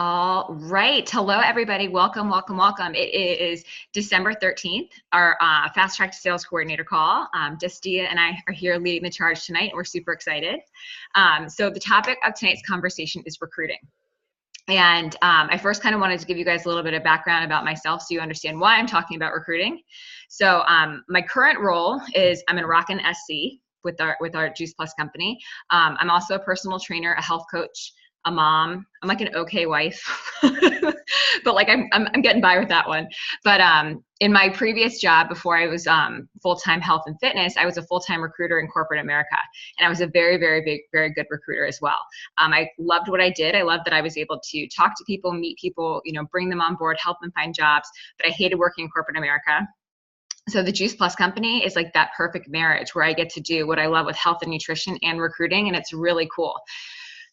All right. Hello, everybody. Welcome, welcome, welcome. It is December 13th, our Fast Track to Sales Coordinator call. Destia and I are here leading the charge tonight, and we're super excited. So the topic of tonight's conversation is recruiting. And I first kind of wanted to give you guys a little bit of background about myself so you understand why I'm talking about recruiting. So my current role is I'm in Rockin' SC with our Juice Plus company. I'm also a personal trainer, a health coach, a mom. I'm like an okay wife, but like I'm getting by with that one. But in my previous job before I was full-time health and fitness, I was a full-time recruiter in corporate America, and I was a very, very big, very good recruiter as well. I loved what I did. I loved that I was able to talk to people, meet people, bring them on board, help them find jobs. But I hated working in corporate America. So the Juice Plus company is like that perfect marriage where I get to do what I love with health and nutrition and recruiting, and it's really cool.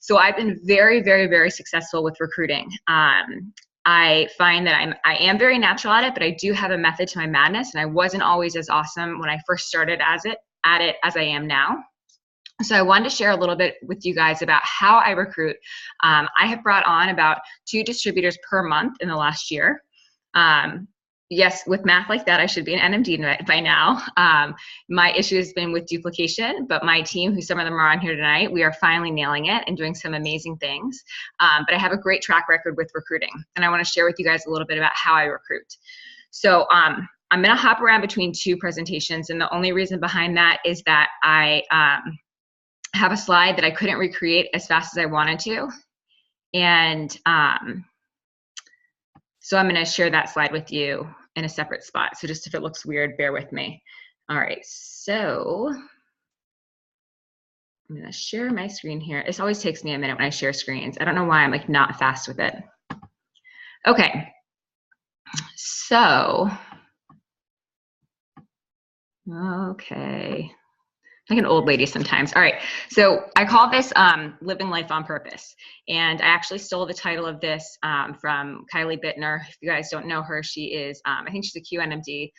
So I've been very, very, very successful with recruiting. I find that I am very natural at it, but I do have a method to my madness, and I wasn't always as awesome when I first started at it as I am now. So I wanted to share a little bit with you guys about how I recruit. I have brought on about 2 distributors per month in the last year. Yes, with math like that, I should be an NMD by now. My issue has been with duplication, but my team, who some of them are on here tonight, we are finally nailing it and doing some amazing things. But I have a great track record with recruiting, and I want to share with you guys a little bit about how I recruit. So I'm going to hop around between 2 presentations, and the only reason behind that is that I have a slide that I couldn't recreate as fast as I wanted to. And so I'm going to share that slide with you in a separate spot. So just if it looks weird, bear with me. All right, so I'm going to share my screen here. It always takes me a minute when I share screens. I don't know why I'm like not fast with it. Okay, so, okay. Like an old lady sometimes. All right, so I call this Living Life on Purpose. And I actually stole the title of this from Kylie Bittner. If you guys don't know her, she is, I think she's a QNMD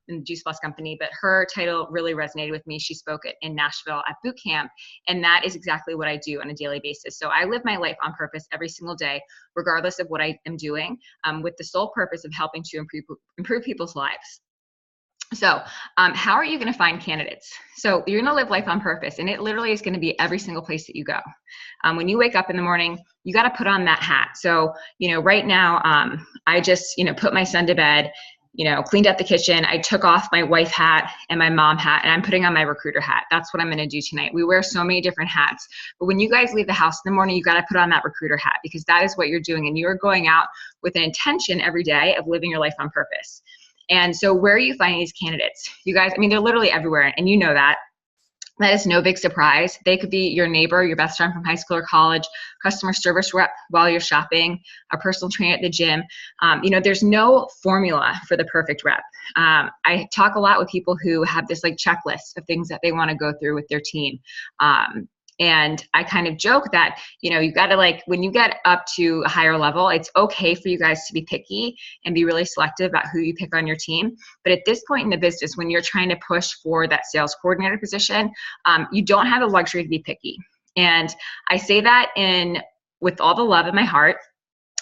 in the Juice Plus company, but her title really resonated with me. She spoke in Nashville at boot camp, and that is exactly what I do on a daily basis. So I live my life on purpose every single day, regardless of what I am doing, with the sole purpose of helping to improve people's lives. So how are you going to find candidates? So you're going to live life on purpose, and it literally is going to be every single place that you go. When you wake up in the morning, you got to put on that hat. So, right now, I just, put my son to bed, cleaned up the kitchen. I took off my wife hat and my mom hat, and I'm putting on my recruiter hat. That's what I'm going to do tonight. We wear so many different hats, but when you guys leave the house in the morning, you got to put on that recruiter hat, because that is what you're doing. And you're going out with an intention every day of living your life on purpose. And so where are you finding these candidates? You guys, I mean, they're literally everywhere, and you know that. That is no big surprise. They could be your neighbor, your best friend from high school or college, customer service rep while you're shopping, a personal trainer at the gym. There's no formula for the perfect rep. I talk a lot with people who have this like checklist of things that they want to go through with their team. And I kind of joke that, you got to when you get up to a higher level, it's okay for you guys to be picky and be really selective about who you pick on your team. But at this point in the business, when you're trying to push for that sales coordinator position, you don't have the luxury to be picky. And I say that with all the love in my heart.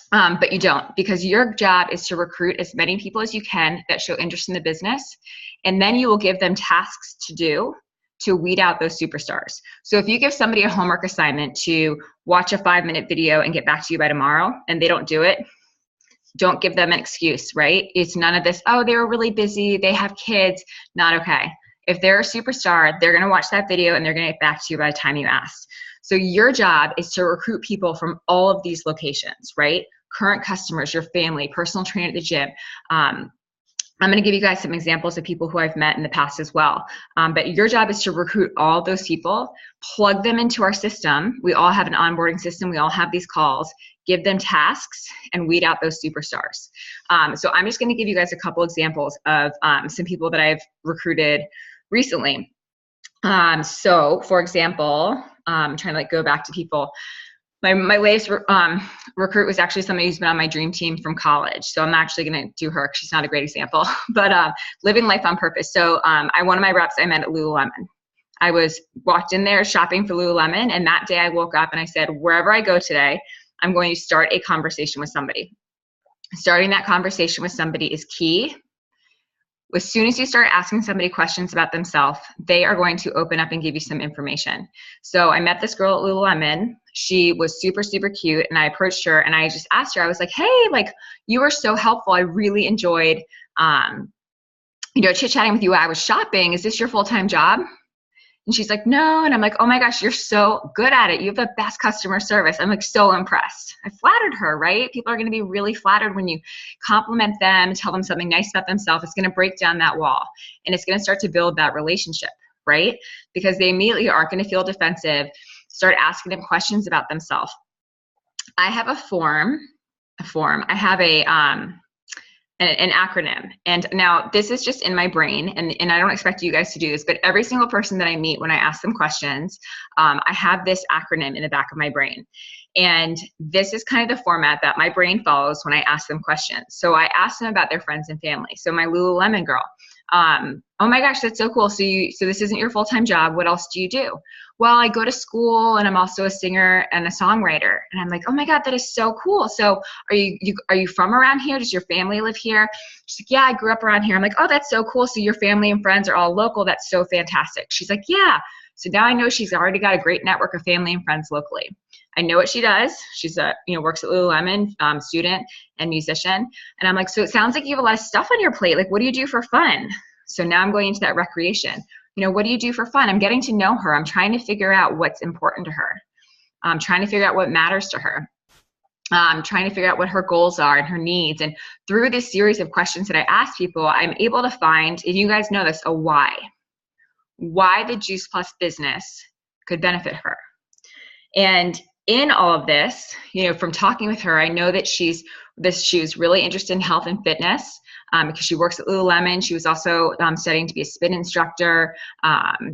But you don't, because your job is to recruit as many people as you can that show interest in the business. And then you will give them tasks to do to weed out those superstars. So if you give somebody a homework assignment to watch a 5-minute video and get back to you by tomorrow, and they don't do it, don't give them an excuse, right? It's none of this, oh, they were really busy, they have kids. Not okay. If they're a superstar, they're gonna watch that video and they're gonna get back to you by the time you asked. So your job is to recruit people from all of these locations, right? Current customers, your family, personal trainer at the gym. I'm going to give you guys some examples of people who I've met in the past as well. But your job is to recruit all those people, plug them into our system. We all have an onboarding system. We all have these calls. Give them tasks and weed out those superstars. So I'm just going to give you guys a couple examples of some people that I've recruited recently. So for example, I'm trying to go back to people. My latest recruit was actually somebody who's been on my dream team from college. So I'm actually going to do her because she's not a great example. But living life on purpose. So one of my reps I met at Lululemon. I walked in there shopping for Lululemon, and that day I woke up and I said, wherever I go today, I'm going to start a conversation with somebody. Starting that conversation with somebody is key. As soon as you start asking somebody questions about themselves, they are going to open up and give you some information. So I met this girl at Lululemon. She was super, super cute. And I approached her and I just asked her, I was like, hey, like, you were so helpful. I really enjoyed, chit-chatting with you while I was shopping. Is this your full-time job? And she's like, no. And I'm like, oh my gosh, you're so good at it. You have the best customer service. I'm like so impressed. I flattered her, right? People are going to be really flattered when you compliment them, tell them something nice about themselves. It's going to break down that wall and it's going to start to build that relationship, right? Because they immediately aren't going to feel defensive. Start asking them questions about themselves. I have a form. I have an acronym. And now this is just in my brain, and I don't expect you guys to do this, but every single person that I meet when I ask them questions, I have this acronym in the back of my brain. And this is kind of the format that my brain follows when I ask them questions. So I ask them about their friends and family. So my Lululemon girl, oh my gosh, that's so cool. So this isn't your full-time job. What else do you do? Well, I go to school and I'm also a singer and a songwriter. And I'm like, oh my God, that is so cool. So are you from around here? Does your family live here? She's like, yeah, I grew up around here. I'm like, oh, that's so cool. So your family and friends are all local. That's so fantastic. She's like, yeah. So now I know she's already got a great network of family and friends locally. I know what she does. She's works at Lululemon, student and musician. And I'm like, so it sounds like you have a lot of stuff on your plate. Like, what do you do for fun? So now I'm going into that recreation. What do you do for fun? I'm getting to know her. I'm trying to figure out what's important to her. I'm trying to figure out what matters to her. I'm trying to figure out what her goals are and her needs. And through this series of questions that I ask people, I'm able to find, and you guys know this, a why. Why the Juice Plus business could benefit her. And in all of this, from talking with her, I know that she was really interested in health and fitness because she works at Lululemon. She was also studying to be a spin instructor.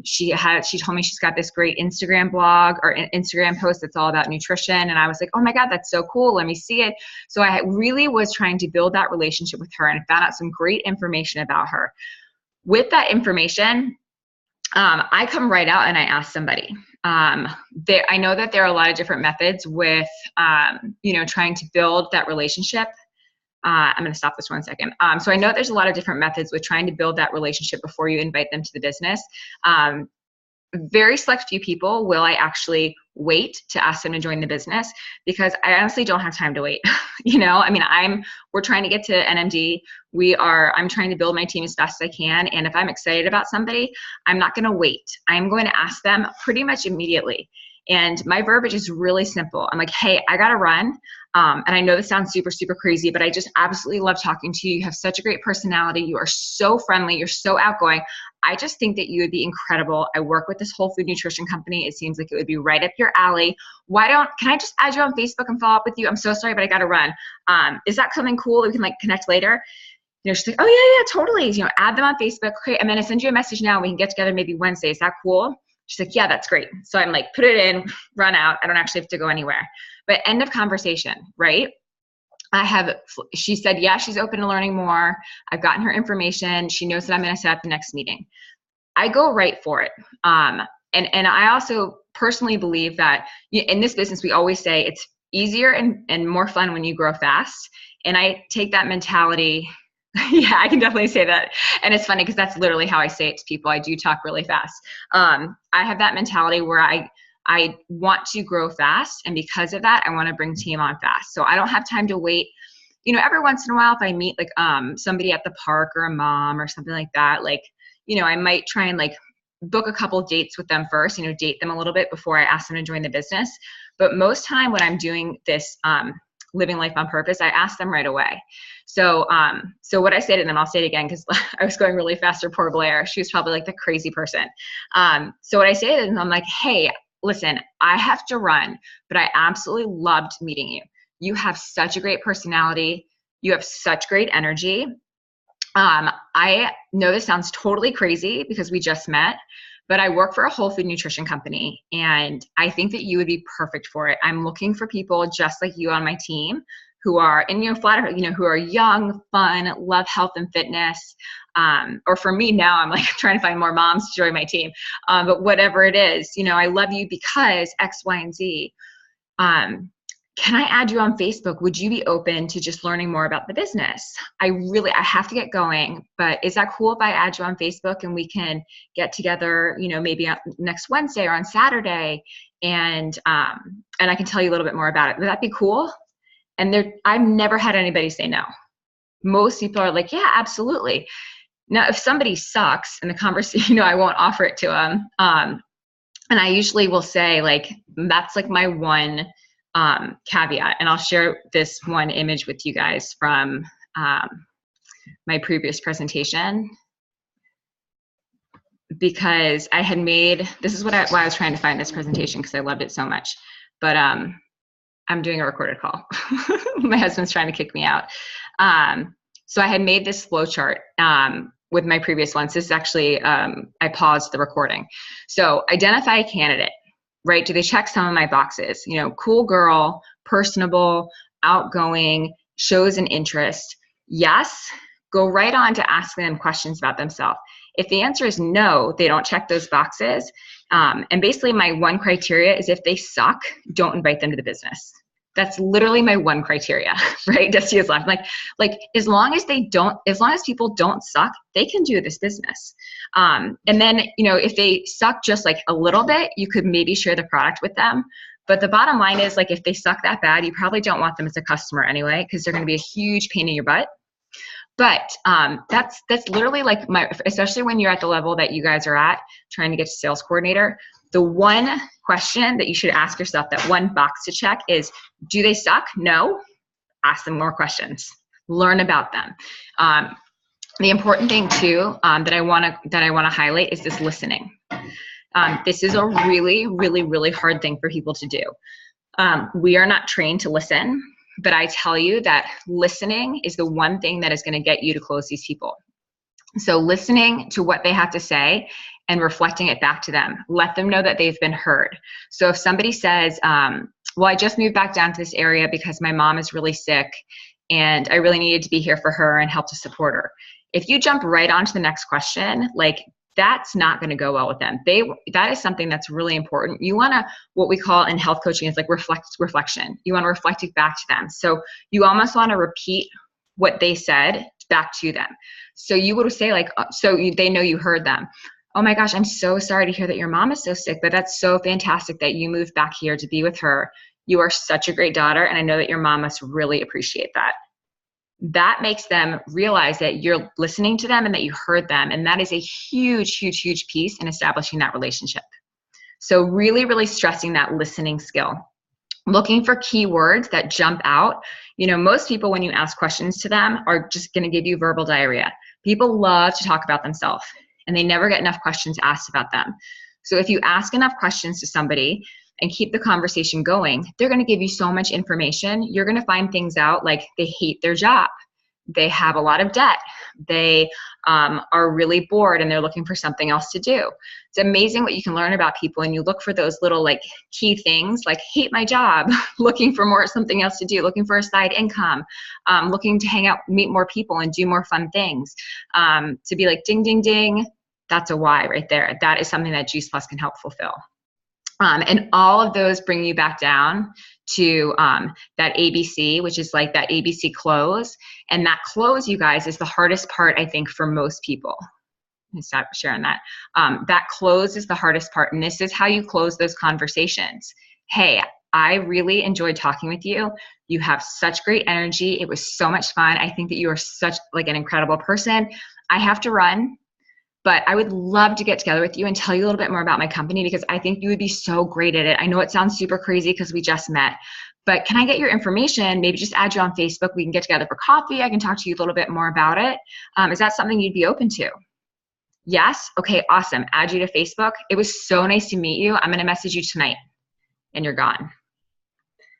She told me she's got this great Instagram blog or Instagram post that's all about nutrition. And I was like, oh my God, that's so cool. Let me see it. So I really was trying to build that relationship with her and found out some great information about her. With that information, I come right out and I ask somebody. I know that there are a lot of different methods with, trying to build that relationship. I'm going to stop this 1 second. So I know there's a lot of different methods with trying to build that relationship before you invite them to the business. Very select few people will I actually wait to ask them to join the business because I honestly don't have time to wait. We're trying to get to NMD. I'm trying to build my team as fast as I can. And if I'm excited about somebody, I'm not going to wait. I'm going to ask them pretty much immediately. And my verbiage is really simple. I'm like, hey, I got to run. And I know this sounds super, super crazy, but I just absolutely love talking to you. You have such a great personality. You are so friendly. You're so outgoing. I just think that you would be incredible. I work with this whole food nutrition company. It seems like it would be right up your alley. Can I just add you on Facebook and follow up with you? I'm so sorry, but I got to run. Is that something cool that we can connect later? She's like, oh yeah, totally. Add them on Facebook. Okay. And then I send you a message now. We can get together maybe Wednesday. Is that cool? She's like, yeah, that's great. So I'm like, put it in, run out. I don't actually have to go anywhere. But end of conversation, right? She said, yeah, she's open to learning more. I've gotten her information. She knows that I'm going to set up the next meeting. I go right for it. And I also personally believe that in this business, we always say it's easier and more fun when you grow fast. And I take that mentality. Yeah, I can definitely say that. And it's funny because that's literally how I say it to people. I do talk really fast. I have that mentality where I want to grow fast. And because of that, I want to bring team on fast. So I don't have time to wait. Every once in a while, if I meet somebody at the park or a mom or something like that, I might try and book a couple dates with them first, date them a little bit before I ask them to join the business. But most time when I'm doing this, living life on purpose, I ask them right away. So what I say to them, I'll say it again because I was going really fast for poor Blair. She was probably the crazy person. So what I say to them, I'm like, hey, listen, I have to run, but I absolutely loved meeting you. You have such a great personality. You have such great energy. I know this sounds totally crazy because we just met, but I work for a whole food nutrition company and I think that you would be perfect for it. I'm looking for people just like you on my team who are, and who are young, fun, love health and fitness. Or for me now, I'm trying to find more moms to join my team. But whatever it is, I love you because X, Y, and Z. can I add you on Facebook? Would you be open to just learning more about the business? I have to get going, but is that cool if I add you on Facebook and we can get together, maybe next Wednesday or on Saturday, and I can tell you a little bit more about it. Would that be cool? And I've never had anybody say no. Most people are like, yeah, absolutely. Now, if somebody sucks in the conversation, I won't offer it to them. And I usually will say, like, that's like my one caveat. And I'll share this one image with you guys from my previous presentation, because I had made, this is why I was trying to find this presentation, because I loved it so much. But I'm doing a recorded call. My husband's trying to kick me out. So I had made this flow chart with my previous ones. This is actually, I paused the recording. So identify a candidate, right? Do they check some of my boxes? Cool girl, personable, outgoing, shows an interest. Yes, go right on to ask them questions about themselves. If the answer is no, they don't check those boxes. And basically my one criteria is if they suck, don't invite them to the business. That's literally my one criteria, right? Dusty is laughing. Like as long as people don't suck, they can do this business. And then, if they suck just like a little bit, you could maybe share the product with them. But the bottom line is, like, if they suck that bad, you probably don't want them as a customer anyway, because they're going to be a huge pain in your butt. But that's literally like especially when you're at the level that you guys are at, trying to get to sales coordinator, the one question that you should ask yourself, that one box to check, is, do they suck? No. Ask them more questions. Learn about them. The important thing too that I want to highlight is this listening. This is a really, really, really hard thing for people to do. We are not trained to listen. But I tell you that listening is the one thing that is going to get you to close these people. So listening to what they have to say and reflecting it back to them. Let them know that they've been heard. So if somebody says, well, I just moved back down to this area because my mom is really sick and I really needed to be here for her and help to support her. If you jump right on to the next question, like, that's not going to go well with them. That is something that's really important. You want to, what we call in health coaching is like reflection. You want to reflect it back to them. So you almost want to repeat what they said back to them. So you would say, like, they know you heard them. Oh my gosh, I'm so sorry to hear that your mom is so sick, but that's so fantastic that you moved back here to be with her. You are such a great daughter, and I know that your mom must really appreciate that. That makes them realize that you're listening to them and that you heard them. And that is a huge, huge, huge piece in establishing that relationship. So really, really stressing that listening skill. Looking for keywords that jump out. Most people, when you ask questions to them, are just going to give you verbal diarrhea. People love to talk about themselves, and they never get enough questions asked about them. So if you ask enough questions to somebody and keep the conversation going, they're going to give you so much information. You're going to find things out, like they hate their job. They have a lot of debt. They are really bored and they're looking for something else to do. It's amazing what you can learn about people, and you look for those little like key things, like hate my job, looking for something else to do, looking for a side income, looking to hang out, meet more people and do more fun things, to be like ding, ding, ding. That's a why right there. That is something that Juice Plus can help fulfill. And all of those bring you back down to that ABC, which is like that ABC close. And that close, you guys, is the hardest part, I think, for most people. Let me stop sharing that. That close is the hardest part. And this is how you close those conversations. Hey, I really enjoyed talking with you. You have such great energy. It was so much fun. I think that you are such like an incredible person. I have to run. But I would love to get together with you and tell you a little bit more about my company, because I think you would be so great at it. I know it sounds super crazy because we just met, but can I get your information? Maybe just add you on Facebook. We can get together for coffee. I can talk to you a little bit more about it. Is that something you'd be open to? Yes? Okay, awesome. Add you to Facebook. It was so nice to meet you. I'm going to message you tonight, and you're gone.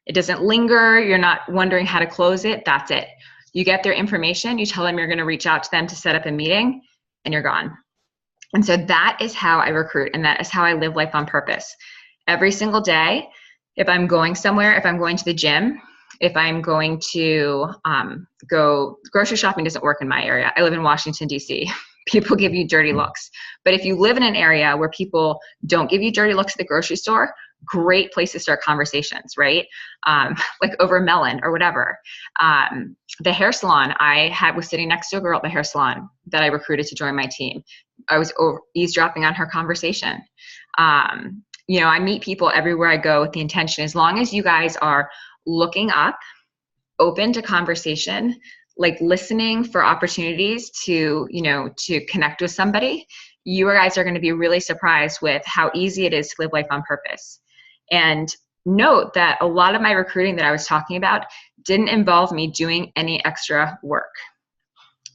It doesn't linger. You're not wondering how to close it. That's it. You get their information. You tell them you're going to reach out to them to set up a meeting, and you're gone. And so that is how I recruit, and that is how I live life on purpose. Every single day, if I'm going somewhere, if I'm going to the gym, if I'm going to go grocery shopping, doesn't work in my area. I live in Washington, D.C. People give you dirty looks. But if you live in an area where people don't give you dirty looks at the grocery store, great place to start conversations, right? Like over melon or whatever. The hair salon was sitting next to a girl at the hair salon that I recruited to join my team. I was eavesdropping on her conversation. I meet people everywhere I go with the intention, as long as you guys are looking up, open to conversation, like listening for opportunities to connect with somebody, you guys are going to be really surprised with how easy it is to live life on purpose. And note that a lot of my recruiting that I was talking about didn't involve me doing any extra work.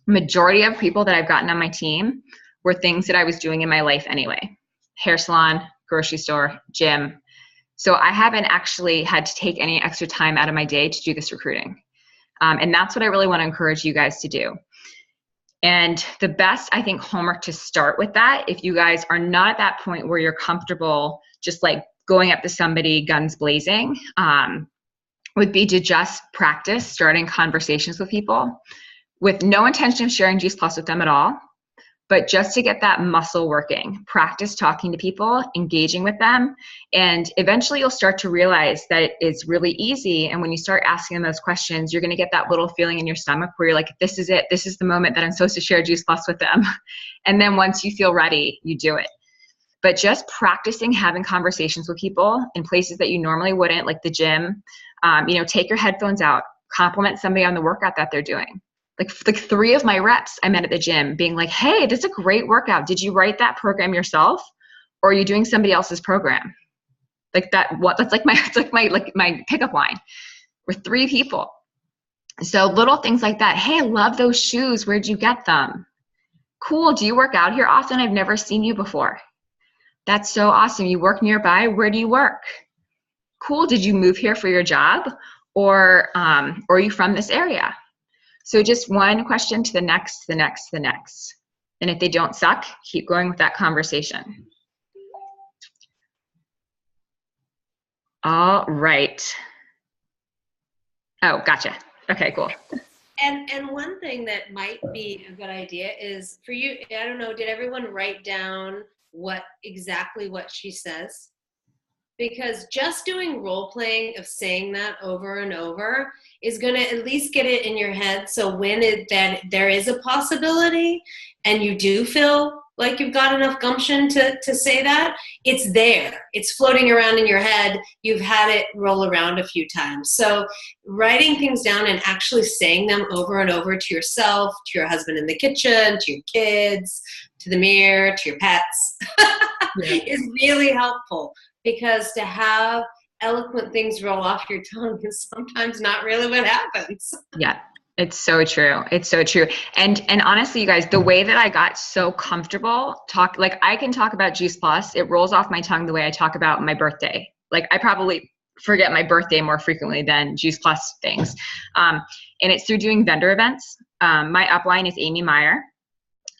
Majority of people that I've gotten on my team were things that I was doing in my life anyway. Hair salon, grocery store, gym. So I haven't actually had to take any extra time out of my day to do this recruiting. And that's what I really want to encourage you guys to do. And the best, I think, homework to start with that, if you guys are not at that point where you're comfortable just like going up to somebody guns blazing, would be to just practice starting conversations with people with no intention of sharing Juice Plus with them at all, but just to get that muscle working. Practice talking to people, engaging with them, and eventually you'll start to realize that it is really easy. And when you start asking them those questions, you're going to get that little feeling in your stomach where you're like, this is it. This is the moment that I'm supposed to share Juice Plus with them. And then once you feel ready, you do it. But just practicing having conversations with people in places that you normally wouldn't, like the gym, take your headphones out, compliment somebody on the workout that they're doing. Like 3 of my reps I met at the gym being like, hey, this is a great workout. Did you write that program yourself, or are you doing somebody else's program? Like that's like my pickup line with 3 people. So little things like that. Hey, I love those shoes. Where'd you get them? Cool. Do you work out here often? I've never seen you before. That's so awesome. You work nearby. Where do you work? Cool. Did you move here for your job, or are you from this area? So just one question to the next, the next, the next. And if they don't suck, keep going with that conversation. All right. Oh, gotcha. Okay, cool. And one thing that might be a good idea is for you, I don't know, did everyone write down exactly what she says? Because just doing role playing of saying that over and over is going to at least get it in your head. So when that there is a possibility and you do feel like you've got enough gumption to say that, it's there. It's floating around in your head. You've had it roll around a few times. So writing things down and actually saying them over and over to yourself, to your husband in the kitchen, to your kids, to the mirror, to your pets, is really helpful. Because to have eloquent things roll off your tongue is sometimes not really what happens. Yeah, it's so true. It's so true. And honestly, you guys, the way that I got so comfortable I can talk about Juice Plus. It rolls off my tongue the way I talk about my birthday. Like I probably forget my birthday more frequently than Juice Plus things. And it's through doing vendor events. My upline is Amy Meyer.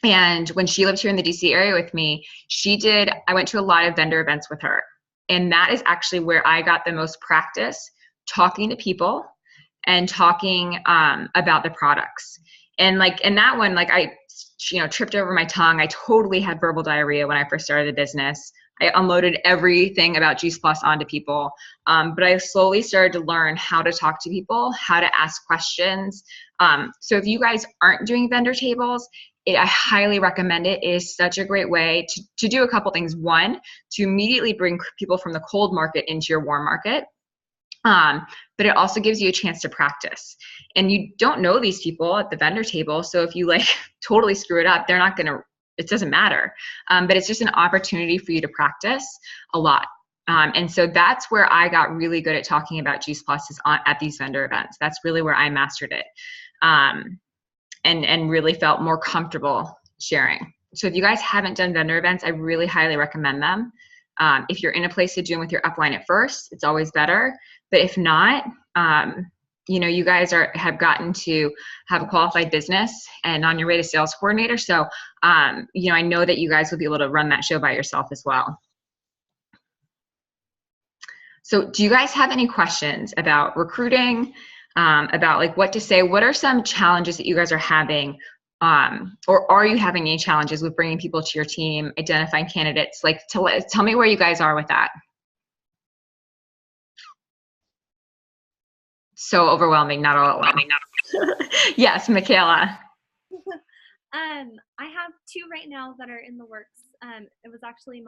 And when she lived here in the DC area with me, I went to a lot of vendor events with her. And that is actually where I got the most practice talking to people and talking about the products. And in that one, I tripped over my tongue. I totally had verbal diarrhea when I first started the business. I unloaded everything about Juice Plus onto people. But I slowly started to learn how to talk to people, how to ask questions. So if you guys aren't doing vendor tables, I highly recommend it. It is such a great way to do a couple things. One, to immediately bring people from the cold market into your warm market. But it also gives you a chance to practice. And you don't know these people at the vendor table. So if you totally screw it up, it doesn't matter. But it's just an opportunity for you to practice a lot. And so that's where I got really good at talking about Juice Plus is at these vendor events. That's really where I mastered it. And really felt more comfortable sharing. So if you guys haven't done vendor events, I really highly recommend them. If you're in a place to do them with your upline at first, it's always better. But if not, you guys have gotten to have a qualified business and on your way to sales coordinator. So, I know that you guys will be able to run that show by yourself as well. So do you guys have any questions about recruiting? About what to say? What are some challenges that you guys are having? Or are you having any challenges with bringing people to your team, identifying candidates? Tell me where you guys are with that. so overwhelming, not all at once. Yes, Michaela. I have two right now that are in the works. It was actually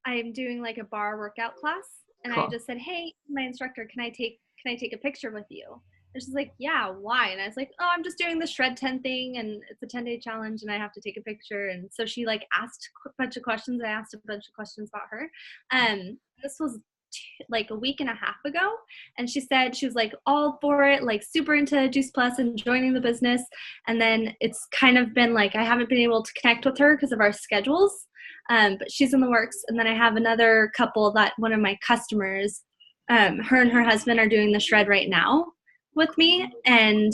I'm doing like a bar workout class, and Cool. I just said, "Hey, my instructor, can I take a picture with you?" And she's like, "Yeah, why?" And I was like, "Oh, I'm just doing the Shred 10 thing, and it's a 10-day challenge, and I have to take a picture." And so she like asked a bunch of questions. I asked a bunch of questions about her. This was like a week and a half ago, and she said she was like all for it, like super into Juice Plus and joining the business. And then it's kind of been like I haven't been able to connect with her because of our schedules, but she's in the works. And then I have another couple that one of my customers, her and her husband are doing the Shred right now with me, and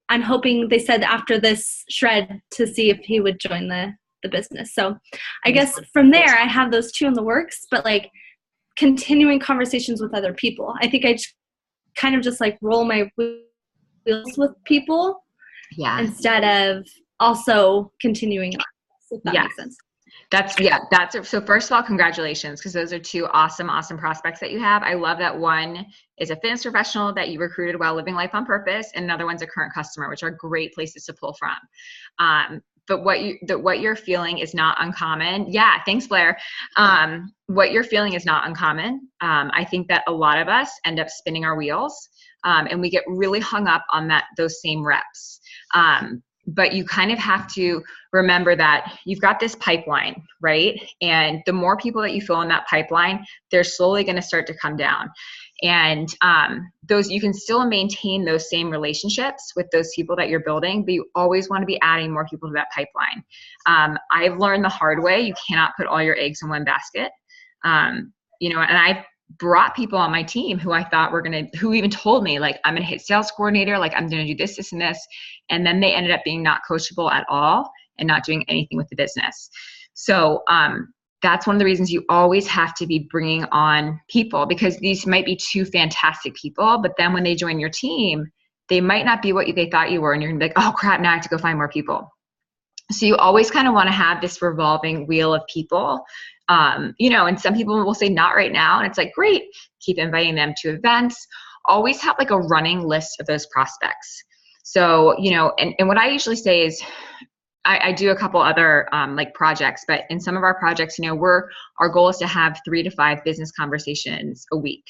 I'm hoping, they said after this Shred, to see if he would join the business. So I guess from there I have those two in the works, but like continuing conversations with other people. I think I just kind of just like roll my wheels with people instead of also continuing on, if that makes sense. So first of all, congratulations, because those are two awesome prospects that you have. I love that one is a fitness professional that you recruited while living life on purpose, and another one's a current customer, which are great places to pull from. But what you're feeling is not uncommon. Yeah, thanks, Blair. What you're feeling is not uncommon. I think that a lot of us end up spinning our wheels, and we get really hung up on those same reps. But you kind of have to remember that you've got this pipeline, right? And the more people that you fill in that pipeline, they're slowly going to start to come down. And you can still maintain those same relationships with those people that you're building, but you always want to be adding more people to that pipeline. I've learned the hard way, you cannot put all your eggs in one basket. And I've brought people on my team who I thought who even told me like, I'm going to hit sales coordinator, like I'm going to do this, this, and this. And then they ended up being not coachable at all and not doing anything with the business. So that's one of the reasons you always have to be bringing on people, because these might be two fantastic people, but then when they join your team, they might not be what they thought you were. And you're gonna be like, oh crap, now I have to go find more people. So you always kind of want to have this revolving wheel of people. And some people will say not right now. And it's like, great, keep inviting them to events. Always have like a running list of those prospects. So, and what I usually say is, I do a couple other like projects, but in some of our projects, our goal is to have 3 to 5 business conversations a week.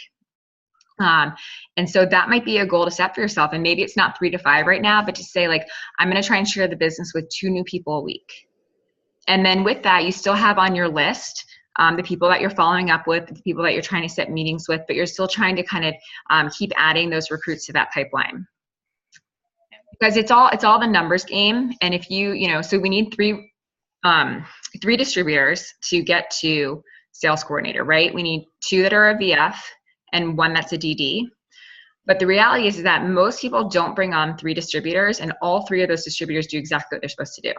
And so that might be a goal to set for yourself. And maybe it's not 3 to 5 right now, but to say like, I'm going to try and share the business with 2 new people a week. And then with that, you still have on your list the people that you're following up with, the people that you're trying to set meetings with, but you're still trying to kind of keep adding those recruits to that pipeline. Because it's all the numbers game. And if so we need 3 distributors to get to sales coordinator, right? We need 2 that are a VF and 1 that's a DD. But the reality is that most people don't bring on 3 distributors, and all 3 of those distributors do exactly what they're supposed to do.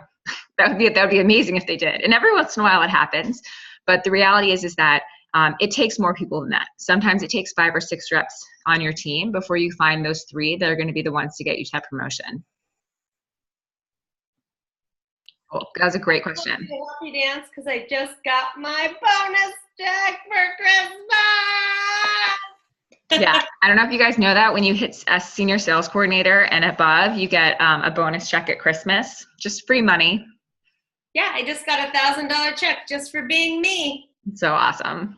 That would be amazing if they did. And every once in a while it happens. But the reality is that it takes more people than that. Sometimes it takes 5 or 6 reps on your team before you find those 3 that are going to be the ones to get you to that promotion. Cool. That was a great question. Happy dance, because I just got my bonus check for Christmas. Yeah, I don't know if you guys know that when you hit a senior sales coordinator and above, you get a bonus check at Christmas, just free money. Yeah, I just got a $1,000 check just for being me. So awesome.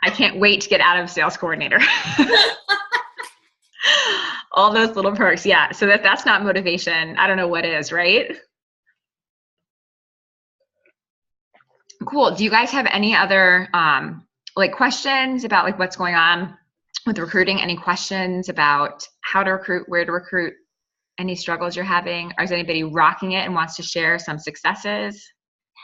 I can't wait to get out of sales coordinator. All those little perks. Yeah. So that's not motivation, I don't know what is, right? Cool. Do you guys have any other like questions about like what's going on with recruiting? Any questions about how to recruit, where to recruit, any struggles you're having? Or is anybody rocking it and wants to share some successes?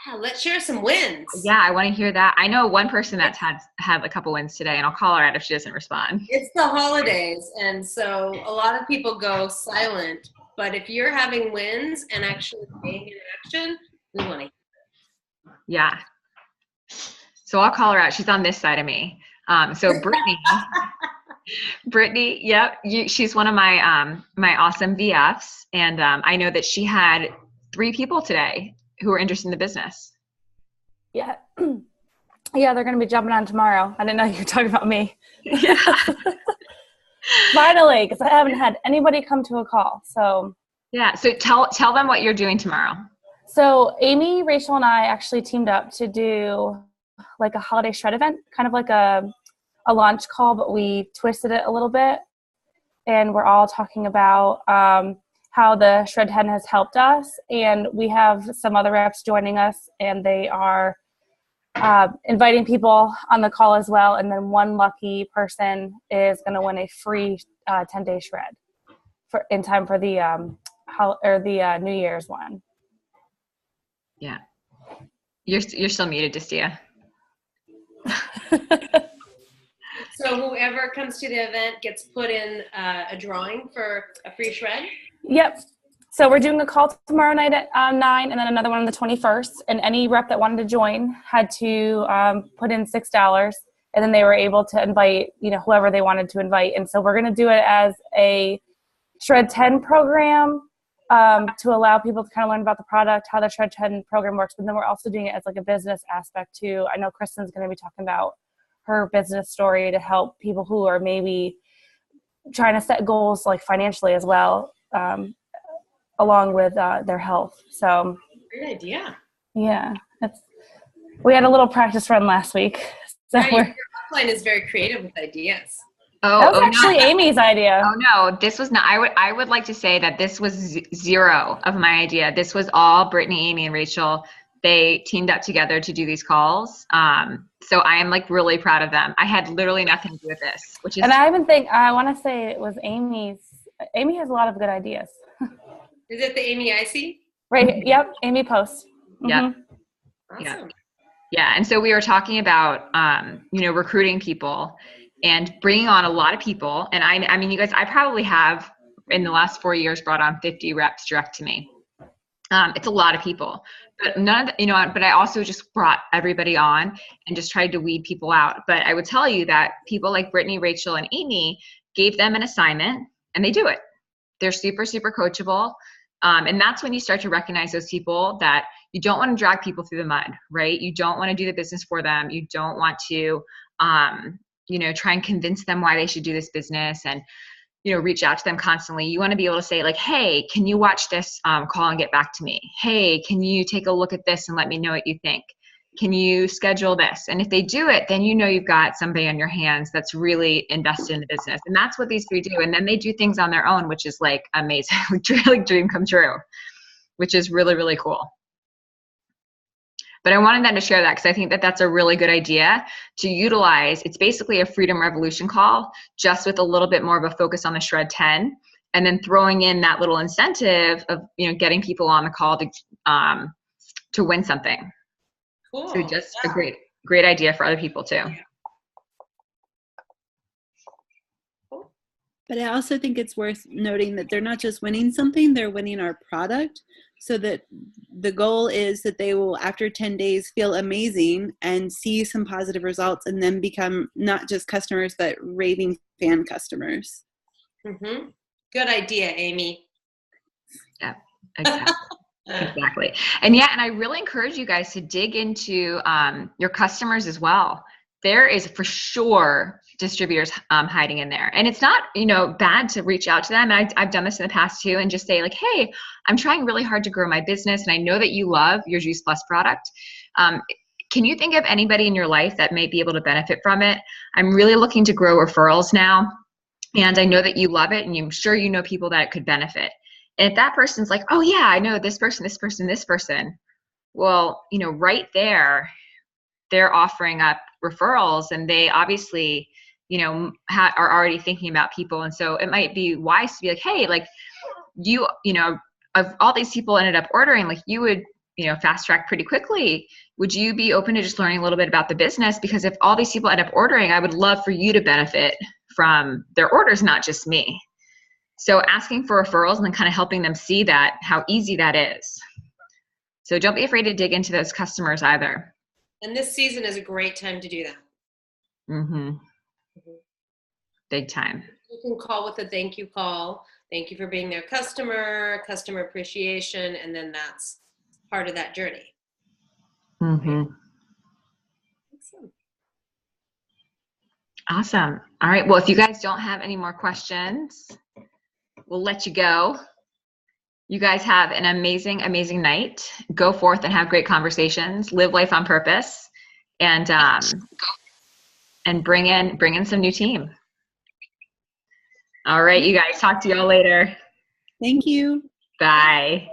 Yeah, let's share some wins. Yeah, I want to hear that. I know one person that's had a couple wins today, and I'll call her out if she doesn't respond. It's the holidays, and so a lot of people go silent. But if you're having wins and actually being in action, we want to hear it. Yeah. So I'll call her out. She's on this side of me. So Brittany, yep, she's one of my my awesome VFs, and I know that she had 3 people today who were interested in the business. Yeah, Yeah, they're going to be jumping on tomorrow. I didn't know you were talking about me. Yeah. Finally, because I haven't had anybody come to a call. So Yeah. So tell them what you're doing tomorrow. So Amy, Rachel, and I actually teamed up to do like a holiday shred event, kind of like a launch call, but we twisted it a little bit. And we're all talking about how the Shred 10 has helped us. And we have some other reps joining us, and they are inviting people on the call as well. And then one lucky person is going to win a free 10-day shred in time for the New Year's one. Yeah. You're still muted, Destia. So whoever comes to the event gets put in a drawing for a free shred? Yep. So we're doing a call tomorrow night at 9 and then another one on the 21st. And any rep that wanted to join had to put in $6. And then they were able to invite, whoever they wanted to invite. And so we're going to do it as a Shred 10 program to allow people to kind of learn about the product, how the Shred 10 program works. But then we're also doing it as like a business aspect too. I know Kristen's going to be talking about her business story to help people who are maybe trying to set goals like financially as well, along with their health. So Great idea. yeah, we had a little practice run last week. So Right, your upline is very creative with ideas. That was actually Amy's idea. Oh no, this was not. I would like to say that this was zero of my idea. This was all Brittany, Amy, and Rachel. They teamed up together to do these calls. So I am like really proud of them. I had literally nothing to do with this, which is. And I want to say it was Amy's. Amy has a lot of good ideas. Is it the Amy I see? Right. Yep. Amy Post. Mm-hmm. Yeah. Awesome. Yeah. Yeah. And so we were talking about, recruiting people and bringing on a lot of people. And I mean, you guys, I probably have in the last 4 years brought on 50 reps direct to me. It's a lot of people, but none of the, but I also just brought everybody on and just tried to weed people out. But I would tell you that people like Brittany, Rachel, and Amy gave them an assignment and they do it. They're super, super coachable. And that's when you start to recognize those people that you don't want to drag people through the mud, right? You don't want to do the business for them. You don't want to, try and convince them why they should do this business and, reach out to them constantly. You want to be able to say like, hey, can you watch this call and get back to me? Hey, can you take a look at this and let me know what you think? Can you schedule this? And if they do it, then you've got somebody on your hands that's really invested in the business. And that's what these three do. And then they do things on their own, which is like amazing, like dream come true, which is really, really cool. But I wanted them to share that because I think that that's a really good idea to utilize. It's basically a Freedom Revolution call, just with a little bit more of a focus on the Shred 10, and then throwing in that little incentive of getting people on the call to win something. Cool. So just a great idea for other people too. But I also think it's worth noting that they're not just winning something, they're winning our product, so that the goal is that they will, after 10 days, feel amazing and see some positive results and then become not just customers, but raving fan customers. Mm-hmm. Good idea, Amy. Yeah, exactly. Exactly. And I really encourage you guys to dig into your customers as well. There is for sure distributors hiding in there. And it's not, bad to reach out to them. And I've done this in the past too, and just say like, hey, I'm trying really hard to grow my business. And I know that you love your Juice Plus product. Can you think of anybody in your life that may be able to benefit from it? I'm really looking to grow referrals now. And I know that you love it, and I'm sure you know people that could benefit. And if that person's like, oh yeah, I know this person, this person, this person. Well, right there, they're offering up referrals, and they obviously, are already thinking about people. And so it might be wise to be like, hey, like of all these people ended up ordering, like you would, fast track pretty quickly. Would you be open to just learning a little bit about the business? Because if all these people end up ordering, I would love for you to benefit from their orders, not just me. So asking for referrals and then kind of helping them see that, how easy that is. So don't be afraid to dig into those customers either. And this season is a great time to do that. Mm-hmm. Big time. You can call with a thank you call. Thank you for being their customer appreciation, and then that's part of that journey. Mm-hmm. Awesome. Awesome. All right. Well, if you guys don't have any more questions, we'll let you go. You guys have an amazing, amazing night. Go forth and have great conversations. Live life on purpose, and bring in some new team. All right, you guys. Talk to y'all later. Thank you. Bye.